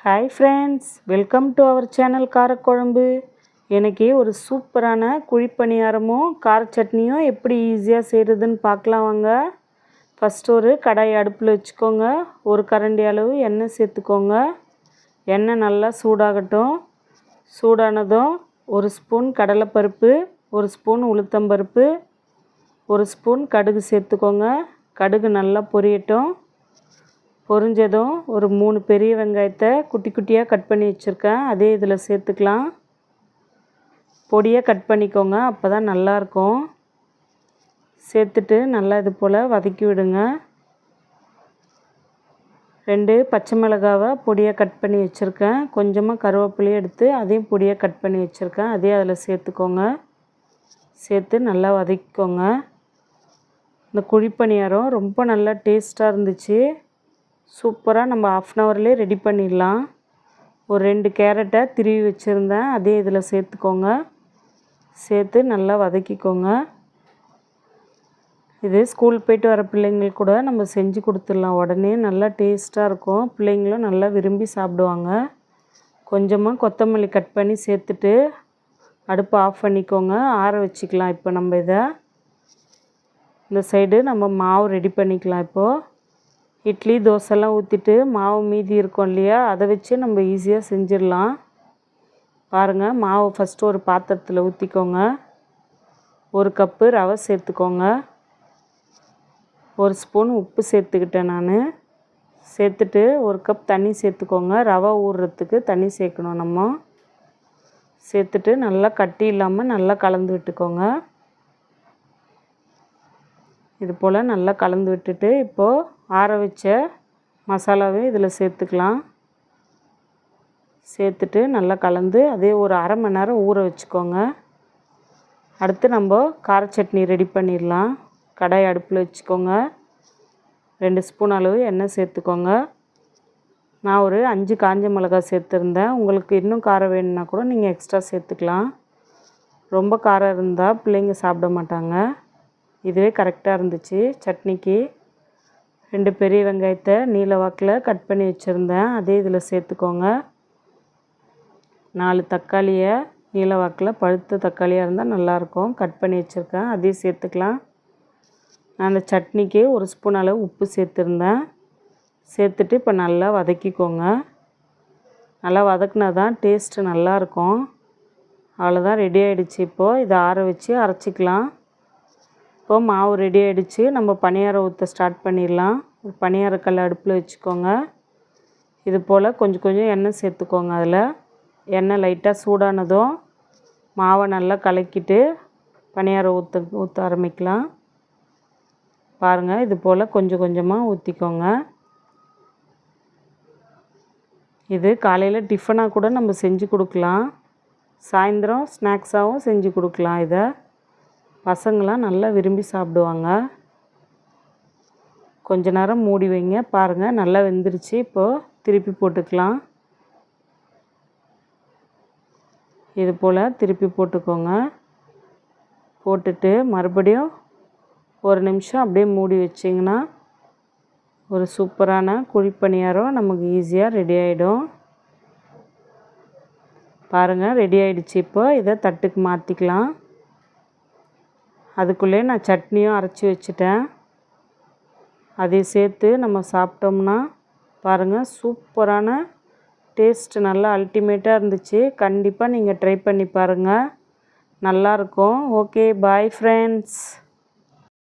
Hi friends, welcome to our channel காரக்குழம்பு. எனக்கு ஒரு சூப்பரான குழிப்பணியாரமும் கார சட்னியும் எப்படி ஈஸியாக செய்கிறதுன்னு பார்க்கலாம் வாங்க. ஃபஸ்ட்டு ஒரு கடாய் அடுப்பில் வச்சுக்கோங்க. ஒரு கரண்டி அளவு எண்ணெய் சேர்த்துக்கோங்க. எண்ணெய் நல்லா சூடாகட்டும். சூடானதும் ஒரு ஸ்பூன் கடலைப்பருப்பு, ஒரு ஸ்பூன் உளுத்தம்பருப்பு, ஒரு ஸ்பூன் கடுகு சேர்த்துக்கோங்க. கடுகு நல்லா பொரியட்டும். பொரிஞ்சதும் ஒரு 3 பெரிய வெங்காயத்தை குட்டி குட்டியாக கட் பண்ணி வச்சுருக்கேன். அதே இதில் சேர்த்துக்கலாம். பொடியாக கட் பண்ணிக்கோங்க, அப்போ தான் நல்லாயிருக்கும். சேர்த்துட்டு நல்லா இது போல் வதக்கி விடுங்க. 2 பச்சை மிளகாவை பொடியாக கட் பண்ணி வச்சுருக்கேன். கொஞ்சமாக கருவேப்பிலையை எடுத்து அதையும் பொடியாக கட் பண்ணி வச்சுருக்கேன். அதே அதில் சேர்த்துக்கோங்க. சேர்த்து நல்லா வதக்கிக்கோங்க. இந்த குழிப்பணியாரம் ரொம்ப நல்லா டேஸ்ட்டாக இருந்துச்சு. சூப்பராக நம்ம 1/2 ஹவர்லேயே ரெடி பண்ணிடலாம். ஒரு 2 கேரட்டை திருவி வச்சுருந்தேன். அதே இதில் சேர்த்துக்கோங்க. சேர்த்து நல்லா வதக்கிக்கோங்க. இது ஸ்கூல் போய்ட்டு வர பிள்ளைங்களுக்கு கூட நம்ம செஞ்சு கொடுத்துடலாம். உடனே நல்லா டேஸ்ட்டாக இருக்கும். பிள்ளைங்களும் நல்லா விரும்பி சாப்பிடுவாங்க. கொஞ்சமாக கொத்தமல்லி கட் பண்ணி சேர்த்துட்டு அடுப்பை ஆஃப் பண்ணிக்கோங்க. ஆற வச்சுக்கலாம். இப்போ நம்ம இந்த சைடு நம்ம மாவு ரெடி பண்ணிக்கலாம். இப்போது இட்லி தோசைலாம் ஊற்றிட்டு மாவு மீதி இருக்கும் இல்லையா, அதை வச்சு நம்ம ஈஸியாக செஞ்சிடலாம். பாருங்கள், மாவு ஃபஸ்ட்டு ஒரு பாத்திரத்தில் ஊற்றிக்கோங்க. 1 கப்பு ரவை சேர்த்துக்கோங்க. 1 ஸ்பூன் உப்பு சேர்த்துக்கிட்டேன் நான். சேர்த்துட்டு 1 கப் தண்ணி சேர்த்துக்கோங்க. ரவை ஊறுறதுக்கு தண்ணி சேர்க்கணும் நம்ம. சேர்த்துட்டு நல்லா கட்டி இல்லாமல் நல்லா கலந்து விட்டுக்கோங்க. இது போல் நல்லா கலந்து விட்டுட்டு இப்போது ஆற வச்ச மசாலாவே இதில் சேர்த்துக்கலாம். சேர்த்துட்டு நல்லா கலந்து அதே ஒரு 1/2 மணி நேரம் ஊற வச்சுக்கோங்க. அடுத்து நம்ம கார சட்னி ரெடி பண்ணிடலாம். கடாய் அடுப்பில் வச்சுக்கோங்க. 2 ஸ்பூன் அளவு எண்ணெய் சேர்த்துக்கோங்க. நான் ஒரு 5 காஞ்ச மிளகாய் சேர்த்துருந்தேன். உங்களுக்கு இன்னும் காரம் வேணும்னா கூட நீங்கள் எக்ஸ்ட்ரா சேர்த்துக்கலாம். ரொம்ப காரம் இருந்தால் பிள்ளைங்க சாப்பிட மாட்டாங்க. இதுவே கரெக்டாக இருந்துச்சு சட்னிக்கு. 2 பெரிய வெங்காயத்தை நீல வாக்கில் கட் பண்ணி வச்சுருந்தேன். அதே இதில் சேர்த்துக்கோங்க. 4 தக்காளியை நீல வாக்கில் பழுத்த தக்காளியாக இருந்தால் நல்லாயிருக்கும். கட் பண்ணி வச்சுருக்கேன். அதையும் சேர்த்துக்கலாம். நான் அந்த சட்னிக்கு 1 ஸ்பூன் அளவு உப்பு சேர்த்துருந்தேன். சேர்த்துட்டு இப்போ நல்லா வதக்கிக்கோங்க. நல்லா வதக்குனா தான் டேஸ்ட்டு நல்லாயிருக்கும். அவ்வளோதான், ரெடி ஆகிடுச்சு. இப்போது இதை ஆற வச்சு அரைச்சிக்கலாம். இப்போது மாவு ரெடி ஆகிடுச்சு. நம்ம பணியாரம் ஊற்ற ஸ்டார்ட் பண்ணிடலாம். ஒரு பணியாரக்கல் அடுப்பில் வச்சுக்கோங்க. இது போல் கொஞ்சம் கொஞ்சம் எண்ணெய் சேர்த்துக்கோங்க. அதில் எண்ணெய் லைட்டாக சூடானதும் மாவை நல்லா கலக்கிட்டு பணியாரம் ஊற்ற ஆரம்பிக்கலாம். பாருங்கள், இது போல் கொஞ்சம் கொஞ்சமாக ஊற்றிக்கோங்க. இது காலையில் டிஃபனாக கூட நம்ம செஞ்சு கொடுக்கலாம். சாயந்தரம் ஸ்நாக்ஸாகவும் செஞ்சு கொடுக்கலாம். இதை பசங்களாம் நல்லா விரும்பி சாப்பிடுவாங்க. கொஞ்ச நேரம் மூடி வைங்க. பாருங்கள், நல்லா வெந்துருச்சு. இப்போது திருப்பி போட்டுக்கலாம். இது போல் திருப்பி போட்டுக்கோங்க. போட்டுட்டு மறுபடியும் 1 நிமிஷம் அப்படியே மூடி வச்சிங்கன்னா ஒரு சூப்பரான குழிப்பணியாரம் நமக்கு ஈஸியாக ரெடி ஆகிடும். பாருங்கள், ரெடி ஆகிடுச்சு. இப்போ இதை தட்டுக்கு மாற்றிக்கலாம். அதுக்குள்ளே நான் சட்னியும் அரைச்சி வச்சுட்டேன். அதை சேர்த்து நம்ம சாப்பிட்டோம்னா பாருங்கள், சூப்பரான டேஸ்ட்டு நல்லா அல்டிமேட்டாக இருந்துச்சு. கண்டிப்பாக நீங்கள் ட்ரை பண்ணி பாருங்கள், நல்லாயிருக்கும். Okay, bye friends.